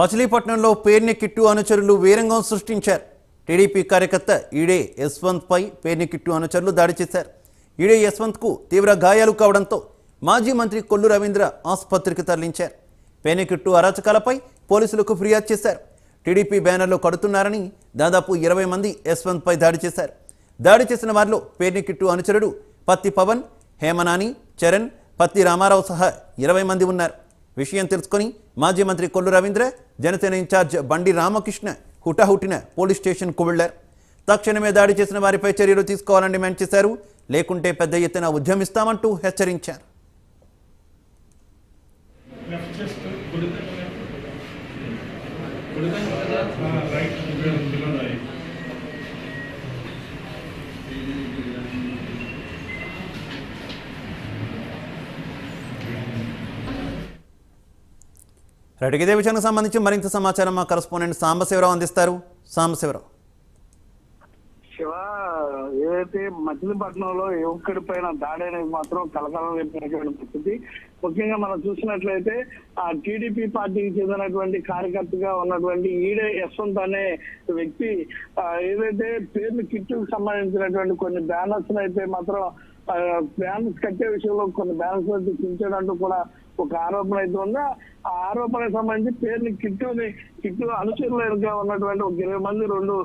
మచిలీపట్నంలో పేర్ని కిట్టు అనుచరులు వీరంగం సృష్టించారు. టీడీపీ కార్యకర్త ఈడే యశ్వంత్పై పేర్ని కిట్టు అనుచరులు దాడి చేశారు. ఈడే యశ్వంత్కు తీవ్ర గాయాలు కావడంతో మాజీ మంత్రి కొల్లు రవీంద్ర ఆసుపత్రికి తరలించారు. పేర్ని కిట్టు అరాచకాలపై పోలీసులకు ఫిర్యాదు చేశారు. టీడీపీ బ్యానర్లు కడుతున్నారని దాదాపు 20 మంది యశ్వంత్పై దాడి చేశారు. దాడి చేసిన వారిలో పేర్ని కిట్టు అనుచరుడు పత్తి పవన్, హేమనాని, చరణ్, పత్తి రామారావు సహా 20 మంది ఉన్నారు. విషయం తెలుసుకొని మాజీ మంత్రి కొల్లు రవీంద్ర, జనసేన ఇన్ఛార్జ్ బండి రామకృష్ణ హుటాహుటిన పోలీస్ స్టేషన్కు వెళ్లారు. తక్షణమే దాడి చేసిన వారిపై చర్యలు తీసుకోవాలని డిమాండ్ చేశారు. లేకుంటే పెద్ద ఎత్తున ఉద్యమిస్తామంటూ హెచ్చరించారు. రైట్, ఇదే విషయానికి సంబంధించి మరింత సమాచారం మా కరెస్పాండెంట్ సాంబశివరావు అందిస్తారు. సాంబశివరావు. శివ, ఏదైతే మచిలీపట్నంలో యువకుడి పైన దాడి అనేది మాత్రం కలకలం రేపినటువంటి పరిస్థితి. ముఖ్యంగా మనం చూసినట్లయితే ఆ టీడీపీ పార్టీకి చెందినటువంటి కార్యకర్తగా ఉన్నటువంటి ఈడే యశ్వంత్ అనే వ్యక్తి ఏదైతే పేర్లు కిట్టుకు సంబంధించినటువంటి కొన్ని బ్యానర్స్ అయితే మాత్రం బ్యానర్స్ కట్టే విషయంలో కొన్ని బ్యానర్స్ అయితే చించాడంటూ కూడా ఒక ఆరోపణ అయితే ఉందా. ఆ ఆరోపణకు సంబంధించి పేర్ని కిట్టు అనుచరులుగా ఉన్నటువంటి ఒక 20 మంది 2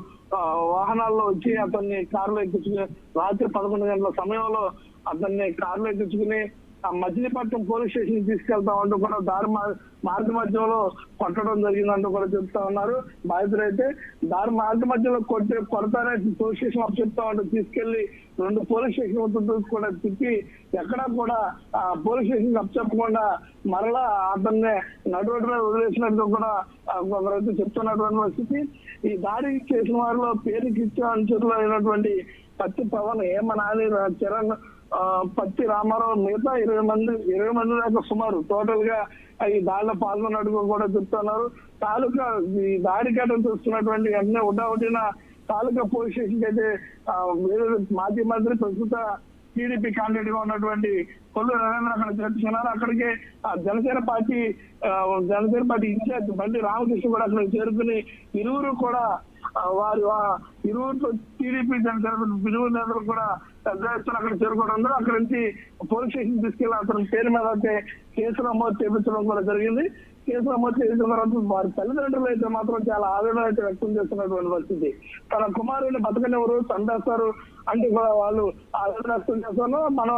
వాహనాల్లో వచ్చి అతన్ని కారులో ఎక్కించుకుని రాత్రి 11 గంటల సమయంలో అతన్ని కారులో ఎక్కించుకుని మచిలీపట్నం పోలీస్ స్టేషన్ తీసుకెళ్తామంటూ కూడా మార్గ మధ్యలో కొట్టడం జరిగిందంటూ కూడా చెప్తా ఉన్నారు. బాధితులైతే మార్గ మధ్యలో కొడతానే పోలీస్ స్టేషన్ అప్ చెప్తామంటూ తీసుకెళ్లి 2 పోలీస్ స్టేషన్ కూడా తిప్పి ఎక్కడా కూడా పోలీస్ స్టేషన్ అప్ చెప్పకుండా మరలా అతన్ని నడువడిలో వదిలేసినట్టు కూడా కొందరైతే చెప్తున్నటువంటి పరిస్థితి. ఈ దాడి చేసిన వారిలో పేరుకి ఇచ్చే అనుచరులు అయినటువంటి పత్తి పవన్, హేమనాని, చరణ్, పత్తి రామారావు మిగతా 20 మంది దాకా సుమారు టోటల్ గా ఈ దాడిలో పాల్గొన్నట్టు కూడా చెప్తున్నారు. తాలూకా ఈ దాడి ఘటన చూస్తున్నటువంటి వెంటనే ఉడ్డావుటిన తాలూకా పోలీస్ స్టేషన్ అయితే మాజీ మంత్రి ప్రస్తుత టీడీపీ క్యాండిడేట్ గా ఉన్నటువంటి కొల్లు రవీంద్ర అక్కడ చేర్చుకున్నారు. అక్కడికి జనసేన పార్టీ ఇన్ఛార్జ్ బండి రామకృష్ణ కూడా అక్కడ చేరుకుని ఇరువురు కూడా ఇరువురు టీడీపీ జనసేన ఇరువురు నేతలు కూడా పెద్ద ఎత్తున అక్కడ చేరుకోవడం, అక్కడ నుంచి పోలీస్ స్టేషన్ తీసుకెళ్లి అతని పేరు మీద అయితే కేసు నమోదు చేయించడం కూడా జరిగింది. కేసు నమోదు చేసిన తర్వాత వారి తల్లిదండ్రులు అయితే మాత్రం చాలా ఆవేదన అయితే వ్యక్తం చేస్తున్నటువంటి పరిస్థితి. తన కుమారుడిని బతకనివ్వరు, చంపేస్తారు అంటే కూడా వాళ్ళు ఆవేదన వ్యక్తం చేస్తాను. మన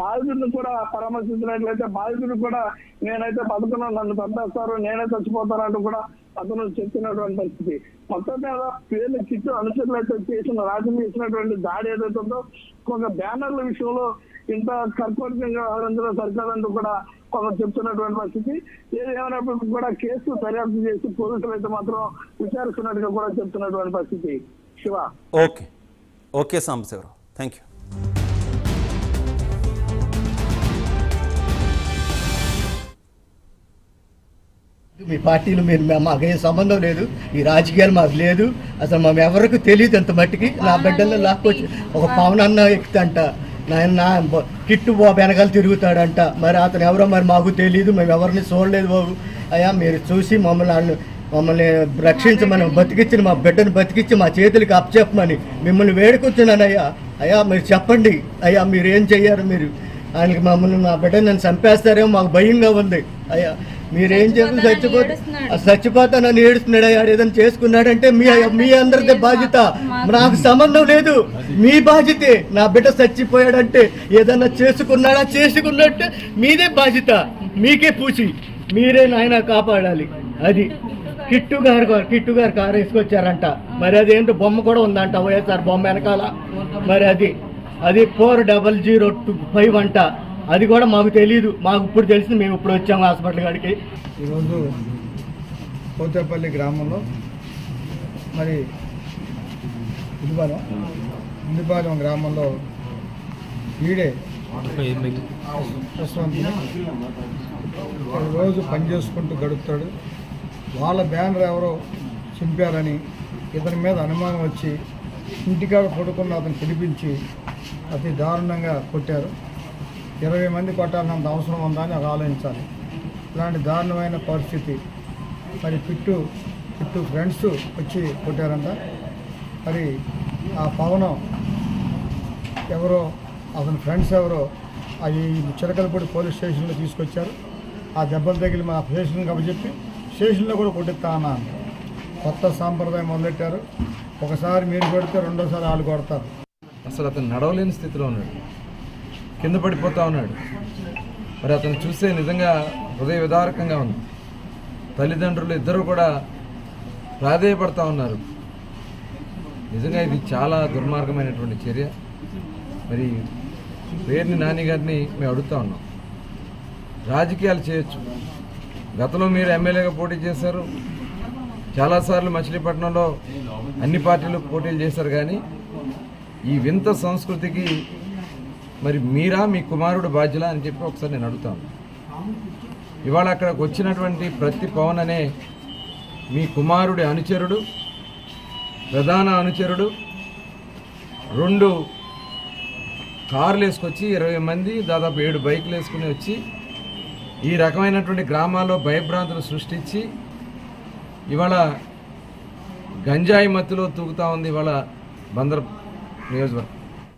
బాధితుడిని కూడా పరామర్శించినట్లయితే బాధితుడు కూడా నేనైతే బతకను, నన్ను చంపేస్తారు, నేనే చచ్చిపోతాను అంటూ కూడా అతను చెప్తున్నటువంటి పరిస్థితి. మొత్తం మీద పేర్లు కిట్టు అనుచరులు అయితే చేసినటువంటి దాడి ఏదైతే ఉందో కొంత బ్యానర్ల విషయంలో ఇంత కర్కోటకంగా వ్యవహరించడం సరికాదంటూ కూడా కొంత చెప్తున్నటువంటి పరిస్థితి. ఏది ఏమైనప్పటికీ కూడా కేసు దర్యాప్తు చేసి పోలీసులు అయితే మాత్రం విచారిస్తున్నట్టుగా కూడా చెప్తున్నటువంటి పరిస్థితి. Shiva. Okay Sambasivarao, thank you. మీ పార్టీలు మాకేం సంబంధం లేదు, ఈ రాజకీయాలు మాకు లేదు, అసలు మేము ఎవరికి తెలియదు. అంత మట్టికి నా బిడ్డల్లో లాక్కొచ్చి ఒక పవన్ అన్న ఎక్కుతంట, నా కిట్టు బాబు వెనకాల తిరుగుతాడంట. మరి అతను ఎవరో మరి మాకు తెలియదు, మేము ఎవరిని చూడలేదు బాబు. అయ్యా మీరు చూసి మమ్మల్ని రక్షించమని, బతికించిన మా బిడ్డను బతికించి మా చేతులకి అప్పచెప్పమని మిమ్మల్ని వేడుకొచ్చున్నానయ్యా. అయ్యా మీరు చెప్పండి అయ్యా, మీరు ఏం చెయ్యారు? మీరు ఆయనకి మమ్మల్ని మా బిడ్డను నన్ను చంపేస్తారేమో మాకు భయంగా ఉంది. అయ్యా మీరేం చేసి చచ్చిపోతానని ఏడుస్తున్నాడు. అయ్యాడు ఏదైనా చేసుకున్నాడంటే మీ అందరిదే బాధ్యత, నాకు సంబంధం లేదు, మీ బాధ్యతే. నా బిడ్డ చచ్చిపోయాడంటే ఏదన్నా చేసుకున్నట్టే మీదే బాధ్యత, మీకే పూచి మీరే నాయన కాపాడాలి. అది కిట్టు గారు కారు వేసుకొచ్చారంట. మరి అదేంటో బొమ్మ కూడా ఉందంట, వైఎస్ఆర్ బొమ్మ వెనకాల. మరి అది 4005 అంట. అది కూడా మాకు తెలియదు, మాకు ఇప్పుడు తెలిసింది, మేము ఇప్పుడు వచ్చాము హాస్పిటల్ కాడికి. ఈరోజు పోతేపల్లి గ్రామంలో మరి ఇందుపాలెం గ్రామంలో ఈడే రోజు పని చేసుకుంటూ గడుపుతాడు. వాళ్ళ బ్యానర్ ఎవరో చింపారని ఇతని మీద అనుమానం వచ్చి ఇంటికాడ పడుకున్న అతను పిలిపించి అతి దారుణంగా కొట్టారు. 20 మంది కొట్టాలన్నంత అవసరం ఉందా అని ఆలోచించాలి. ఇలాంటి దారుణమైన పరిస్థితి మరి పిట్టు ఫ్రెండ్స్ వచ్చి కొట్టారంట. మరి ఆ పవనం ఎవరో అతని ఫ్రెండ్స్ ఎవరో అవి చిలకలపూడి పోలీస్ స్టేషన్లో తీసుకొచ్చారు. ఆ దెబ్బలు తగిలి మా స్టేషన్ చెప్పి స్టేషన్లో కూడా కొట్టిస్తా అన్నా. కొత్త సాంప్రదాయం మొదలెట్టారు. ఒకసారి మీరు కొడితే రెండోసారి వాళ్ళు కొడతారు. అసలు అతను నడవలేని స్థితిలో ఉన్నాడు, కింద పడిపోతూ ఉన్నాడు. మరి అతను చూస్తే నిజంగా హృదయ విదారకంగా ఉంది. తల్లిదండ్రులు ఇద్దరు కూడా ప్రాధేయపడతా ఉన్నారు. నిజంగా ఇది చాలా దుర్మార్గమైనటువంటి చర్య. మరి పేర్ని నాని గారిని మేము అడుగుతా ఉన్నాం, రాజకీయాలు చేయొచ్చు. గతంలో మీరు ఎమ్మెల్యేగా పోటీ చేశారు, చాలాసార్లు మచిలీపట్నంలో అన్ని పార్టీలు పోటీలు చేశారు. కానీ ఈ వింత సంస్కృతికి మరి మీరా మీ కుమారుడు బాధ్యులా అని చెప్పి ఒకసారి నేను అడుగుతాను. ఇవాళ అక్కడికి వచ్చినటువంటి ప్రతి పవన్ అనే మీ కుమారుడి అనుచరుడు, ప్రధాన అనుచరుడు 2 కార్లు వేసుకొచ్చి 20 మంది దాదాపు 7 బైకులు వేసుకుని వచ్చి ఈ రకమైనటువంటి గ్రామాల్లో భయభ్రాంతులు సృష్టించి ఇవాళ గంజాయి మత్తులో తూగుతూ ఉంది ఇవాళ బందర్ నియోజకవర్గం.